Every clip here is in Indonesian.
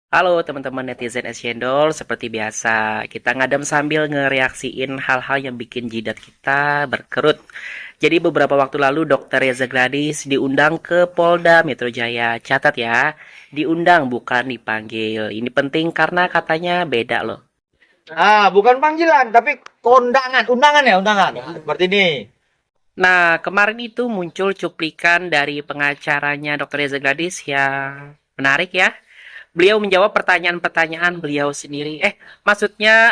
Halo teman-teman netizen Cendol, seperti biasa kita ngadem sambil ngereaksiin hal-hal yang bikin jidat kita berkerut. Jadi beberapa waktu lalu Dr. Reza Gladis diundang ke Polda Metro Jaya. Catat ya, diundang bukan dipanggil. Ini penting karena katanya beda loh. Bukan panggilan, tapi kondangan, undangan ya, undangan. Seperti ini. Nah, kemarin itu muncul cuplikan dari pengacaranya Dr. Reza Gladis yang menarik ya. Beliau menjawab pertanyaan-pertanyaan beliau sendiri. Maksudnya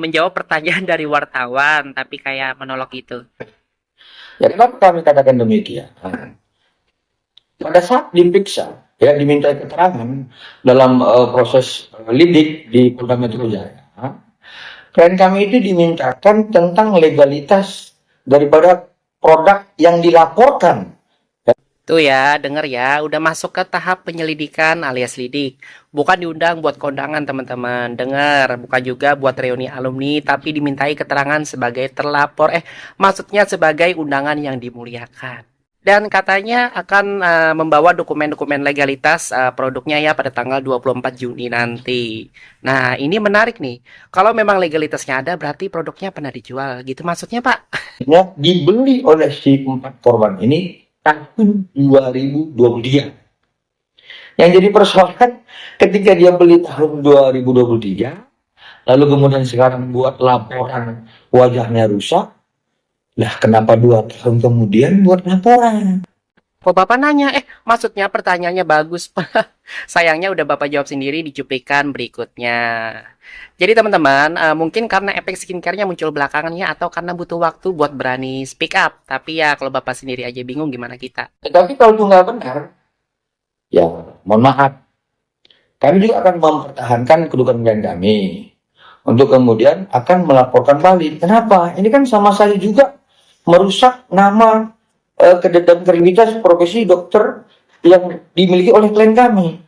menjawab pertanyaan dari wartawan, tapi kayak monolog itu. Ya, kenapa kami katakan demikian? Pada saat diperiksa, ya diminta keterangan dalam proses lidik di Polda Metro Jaya, klien kami itu dimintakan tentang legalitas daripada produk yang dilaporkan. Tuh ya, denger ya, udah masuk ke tahap penyelidikan alias lidik. Bukan diundang buat kondangan teman-teman, denger. Bukan juga buat reuni alumni, tapi dimintai keterangan sebagai terlapor. Maksudnya sebagai undangan yang dimuliakan. Dan katanya akan membawa dokumen-dokumen legalitas produknya ya pada tanggal 24 Juni nanti. Nah, ini menarik nih. Kalau memang legalitasnya ada, berarti produknya pernah dijual. Gitu maksudnya, Pak? Ya, dibeli oleh si 4 korban ini tahun 2023. Yang jadi persoalan ketika dia beli tahun 2023, lalu kemudian sekarang buat laporan wajahnya rusak. Lah kenapa 2 tahun kemudian buat laporan? Kok Bapak nanya? Maksudnya pertanyaannya bagus, Pak. Sayangnya udah Bapak jawab sendiri di cuplikan berikutnya. Jadi teman-teman, mungkin karena efek skincare-nya muncul belakangan ya, atau karena butuh waktu buat berani speak up. Tapi ya kalau Bapak sendiri aja bingung gimana kita. Tetapi kalau itu nggak benar, ya mohon maaf. Kami juga akan mempertahankan kedudukan klien kami untuk kemudian akan melaporkan balik. Kenapa? Ini kan sama saja juga merusak nama dan kredibilitas profesi dokter yang dimiliki oleh klien kami.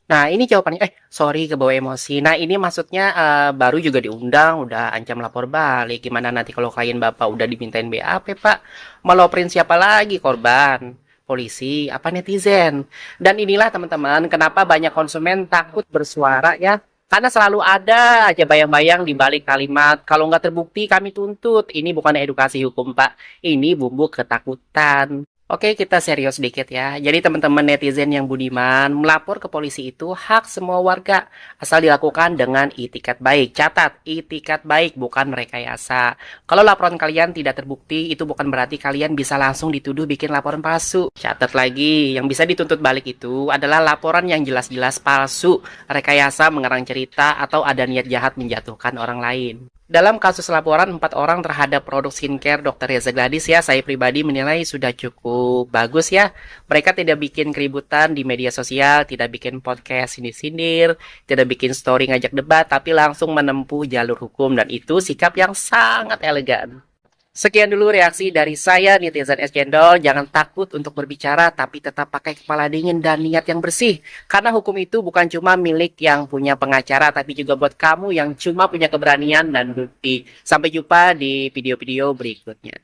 Nah, ini jawabannya, sorry kebawa emosi. Nah, ini maksudnya baru juga diundang, udah ancam lapor balik. Gimana nanti kalau klien Bapak udah dimintain BAP, Pak? Meloperin siapa lagi korban? Polisi, apa netizen? Dan inilah teman-teman, kenapa banyak konsumen takut bersuara ya? Karena selalu ada aja bayang-bayang di balik kalimat, kalau nggak terbukti kami tuntut. Ini bukan edukasi hukum, Pak. Ini bumbu ketakutan. Oke, kita serius sedikit ya. Jadi teman-teman netizen yang budiman, melapor ke polisi itu hak semua warga. Asal dilakukan dengan itikat baik. Catat, itikat baik bukan rekayasa. Kalau laporan kalian tidak terbukti, itu bukan berarti kalian bisa langsung dituduh bikin laporan palsu. Catat lagi, yang bisa dituntut balik itu adalah laporan yang jelas-jelas palsu, rekayasa mengarang cerita, atau ada niat jahat menjatuhkan orang lain. Dalam kasus laporan 4 orang terhadap produk skincare Dr. Reza Gladis ya, saya pribadi menilai sudah cukup bagus ya. Mereka tidak bikin keributan di media sosial, tidak bikin podcast sindir-sindir, tidak bikin story ngajak debat, tapi langsung menempuh jalur hukum dan itu sikap yang sangat elegan. Sekian dulu reaksi dari saya, netizen es cendol. Jangan takut untuk berbicara, tapi tetap pakai kepala dingin dan niat yang bersih. Karena hukum itu bukan cuma milik yang punya pengacara, tapi juga buat kamu yang cuma punya keberanian dan bukti. Sampai jumpa di video-video berikutnya.